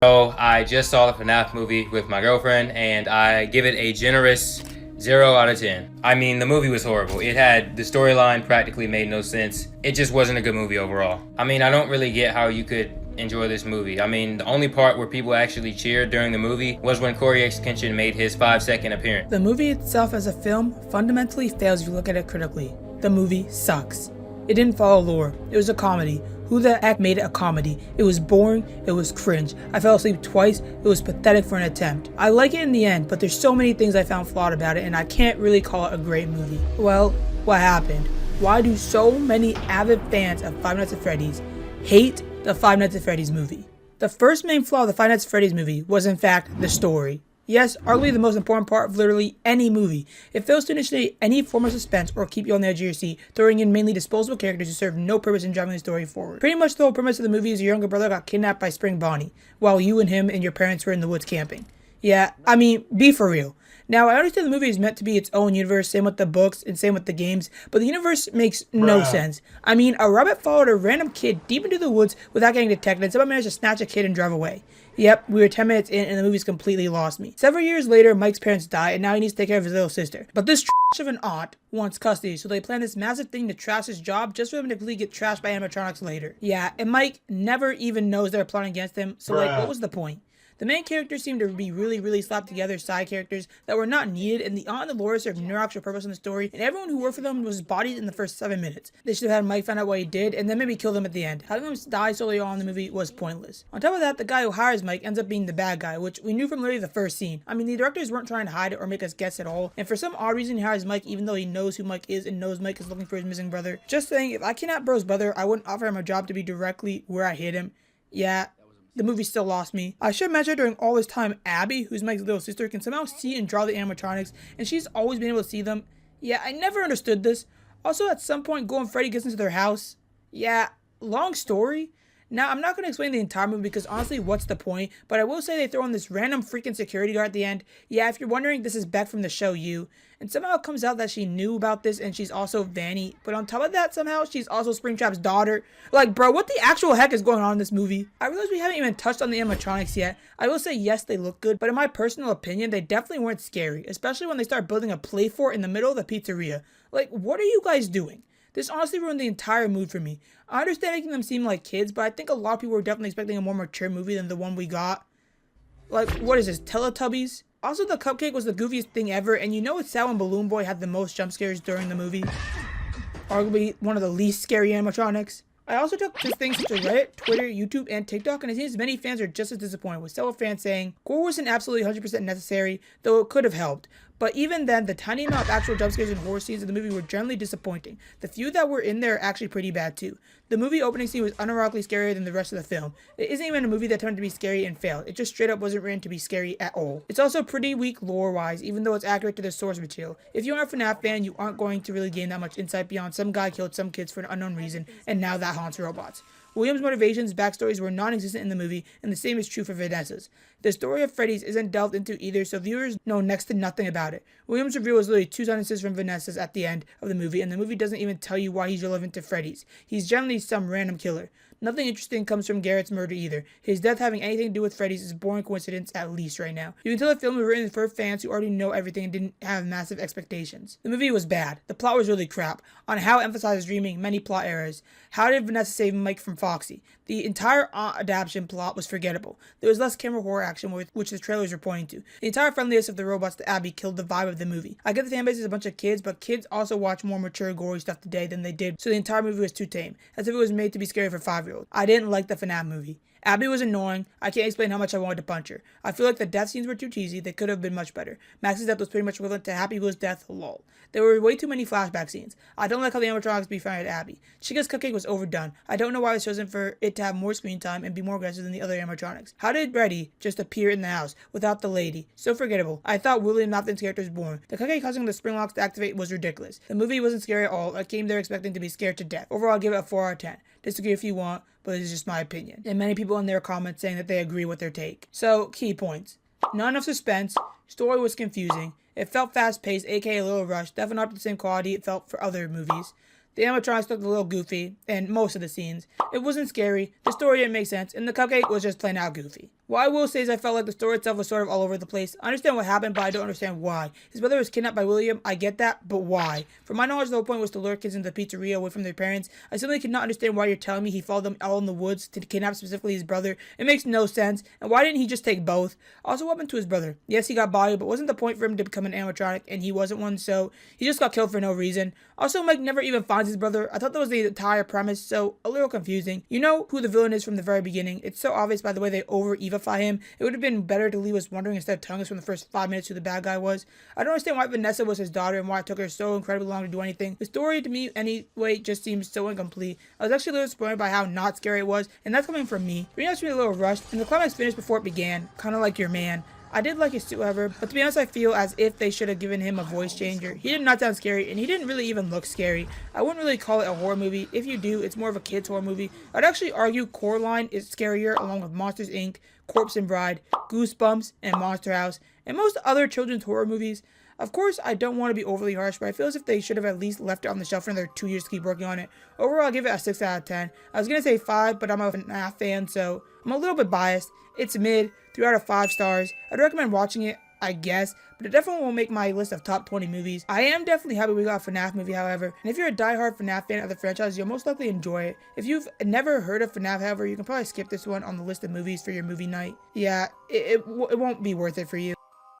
So I just saw the FNaF movie with my girlfriend, and I give it a generous 0 out of 10. I mean, the movie was horrible. It had the storyline practically made no sense. It just wasn't a good movie overall. I mean, I don't really get how you could enjoy this movie. I mean, the only part where people actually cheered during the movie was when Corey X Kenshin made his 5-second appearance. The movie itself as a film fundamentally fails if you look at it critically. The movie sucks. It didn't follow lore. It was a comedy. Who the heck made it a comedy? It was boring, it was cringe. I fell asleep twice, it was pathetic for an attempt. I like it in the end, but there's so many things I found flawed about it and I can't really call it a great movie. Well, what happened? Why do so many avid fans of Five Nights at Freddy's hate the Five Nights at Freddy's movie? The first main flaw of the Five Nights at Freddy's movie was in fact the story. Yes, arguably the most important part of literally any movie. It fails to initiate any form of suspense or keep you on the edge of your seat, throwing in mainly disposable characters who serve no purpose in driving the story forward. Pretty much the whole premise of the movie is your younger brother got kidnapped by Spring Bonnie, while you and him and your parents were in the woods camping. Yeah, I mean, be for real. Now, I understand the movie is meant to be its own universe, same with the books and same with the games, but the universe makes no sense. I mean, a rabbit followed a random kid deep into the woods without getting detected, and someone managed to snatch a kid and drive away. Yep, we were 10 minutes in and the movie's completely lost me. Several years later, Mike's parents die and now he needs to take care of his little sister. But this trash of an aunt wants custody, so they plan this massive thing to trash his job just for him to completely get trashed by animatronics later. Yeah, and Mike never even knows they're plotting against him, so like, what was the point? The main characters seemed to be really slapped together side characters that were not needed, and the aunt and the lawyer served no actual purpose in the story, and everyone who worked for them was bodied in the first 7 minutes. They should have had Mike find out what he did, and then maybe kill them at the end. Having them die so early on in the movie was pointless. On top of that, the guy who hires Mike ends up being the bad guy, which we knew from literally the first scene. I mean, the directors weren't trying to hide it or make us guess at all, and for some odd reason he hires Mike even though he knows who Mike is and knows Mike is looking for his missing brother. Just saying, if I kidnapped bro's brother, I wouldn't offer him a job to be directly where I hid him. Yeah, the movie still lost me. I should mention during all this time, Abby, who's Mike's little sister, can somehow see and draw the animatronics, and she's always been able to see them. Yeah, I never understood this. Also, at some point, Go and Freddy gets into their house. Yeah, long story. Now, I'm not going to explain the entire movie because honestly, what's the point? But I will say they throw in this random freaking security guard at the end. Yeah, if you're wondering, this is Beck from the show You. And somehow it comes out that she knew about this and she's also Vanny. But on top of that, somehow she's also Springtrap's daughter. Like, bro, what the actual heck is going on in this movie? I realize we haven't even touched on the animatronics yet. I will say, yes, they look good. But in my personal opinion, they definitely weren't scary. Especially when they start building a play fort in the middle of the pizzeria. Like, what are you guys doing? This honestly ruined the entire mood for me. I understand making them seem like kids, but I think a lot of people were definitely expecting a more mature movie than the one we got. Like, what is this, Teletubbies? Also, the cupcake was the goofiest thing ever, and you know it's sad when Balloon Boy had the most jump scares during the movie. Arguably one of the least scary animatronics. I also took to things such as Reddit, Twitter, YouTube, and TikTok, and it seems many fans are just as disappointed, with several fans saying, gore wasn't absolutely 100% necessary, though it could have helped. But even then, the tiny amount of actual jump scares and horror scenes in the movie were generally disappointing. The few that were in there are actually pretty bad too. The movie opening scene was unironically scarier than the rest of the film. It isn't even a movie that attempted to be scary and failed. It just straight up wasn't written to be scary at all. It's also pretty weak lore-wise, even though it's accurate to the source material. If you aren't a FNaF fan, you aren't going to really gain that much insight beyond some guy killed some kids for an unknown reason, and now that haunts robots. William's motivations, backstories were non-existent in the movie, and the same is true for Vanessa's. The story of Freddy's isn't delved into either, so viewers know next to nothing about it. William's reveal is literally 2 sentences from Vanessa's at the end of the movie, and the movie doesn't even tell you why he's relevant to Freddy's. He's generally some random killer. Nothing interesting comes from Garrett's murder either. His death having anything to do with Freddy's is a boring coincidence, at least right now. You can tell the film was written for fans who already know everything and didn't have massive expectations. The movie was bad. The plot was really crap. On how it emphasizes dreaming, many plot errors. How did Vanessa save Mike from Foxy? The entire adaptation plot was forgettable. There was less camera horror action, which the trailers were pointing to. The entire friendliness of the robots to Abby killed the vibe of the movie. I get the fanbase is a bunch of kids, but kids also watch more mature, gory stuff today than they did, so the entire movie was too tame, as if it was made to be scary for 5-year-olds. I didn't like the FNaF movie. Abby was annoying. I can't explain how much I wanted to punch her. I feel like the death scenes were too cheesy. They could have been much better. Max's death was pretty much equivalent to Happy Blue's death, lol. There were way too many flashback scenes. I don't like how the animatronics befriended Abby. Chica's cupcake was overdone. I don't know why it was chosen for it to have more screen time and be more aggressive than the other animatronics. How did Freddy just appear in the house without the lady? So forgettable. I thought William Nafton's character was boring. The cupcake causing the spring locks to activate was ridiculous. The movie wasn't scary at all. I came there expecting to be scared to death. Overall, I'll give it a 4 out of 10. Disagree if you want, but it's just my opinion. And many people in their comments saying that they agree with their take. So, key points. Not enough suspense. Story was confusing. It felt fast-paced, aka a little rushed. Definitely not the same quality it felt for other movies. The animatronics looked a little goofy in most of the scenes. It wasn't scary, the story didn't make sense, and the cupcake was just plain out goofy. What I will say is I felt like the story itself was sort of all over the place. I understand what happened, but I don't understand why. His brother was kidnapped by William, I get that, but why? From my knowledge, the whole point was to lure kids into the pizzeria away from their parents. I simply cannot understand why you're telling me he followed them all in the woods to kidnap specifically his brother. It makes no sense. And why didn't he just take both? Also, what happened to his brother? Yes, he got bodied, but wasn't the point for him to become an animatronic, and he wasn't one, so he just got killed for no reason. Also, Mike never even finds his brother. I thought that was the entire premise, so a little confusing. You know who the villain is from the very beginning. It's so obvious by the way they over-evify him. It would have been better to leave us wondering instead of telling us from the first 5 minutes who the bad guy was. I don't understand why Vanessa was his daughter and why it took her so incredibly long to do anything. The story to me anyway just seems so incomplete. I was actually a little disappointed by how not scary it was, and that's coming from me. The reacts me a little rushed, and the climax finished before it began, kind of like your man. I did like his suit, however, but to be honest, I feel as if they should have given him a voice changer. He did not sound scary, and he didn't really even look scary. I wouldn't really call it a horror movie. If you do, it's more of a kid's horror movie. I'd actually argue Coraline is scarier, along with Monsters, Inc., Corpse and Bride, Goosebumps, and Monster House, and most other children's horror movies. Of course, I don't want to be overly harsh, but I feel as if they should have at least left it on the shelf for another 2 years to keep working on it. Overall, I'll give it a 6 out of 10. I was going to say 5, but I'm a FNaF fan, so I'm a little bit biased. It's mid, 3 out of 5 stars. I'd recommend watching it, I guess, but it definitely won't make my list of top 20 movies. I am definitely happy we got a FNaF movie, however, and if you're a diehard FNaF fan of the franchise, you'll most likely enjoy it. If you've never heard of FNaF, however, you can probably skip this one on the list of movies for your movie night. Yeah, it won't be worth it for you.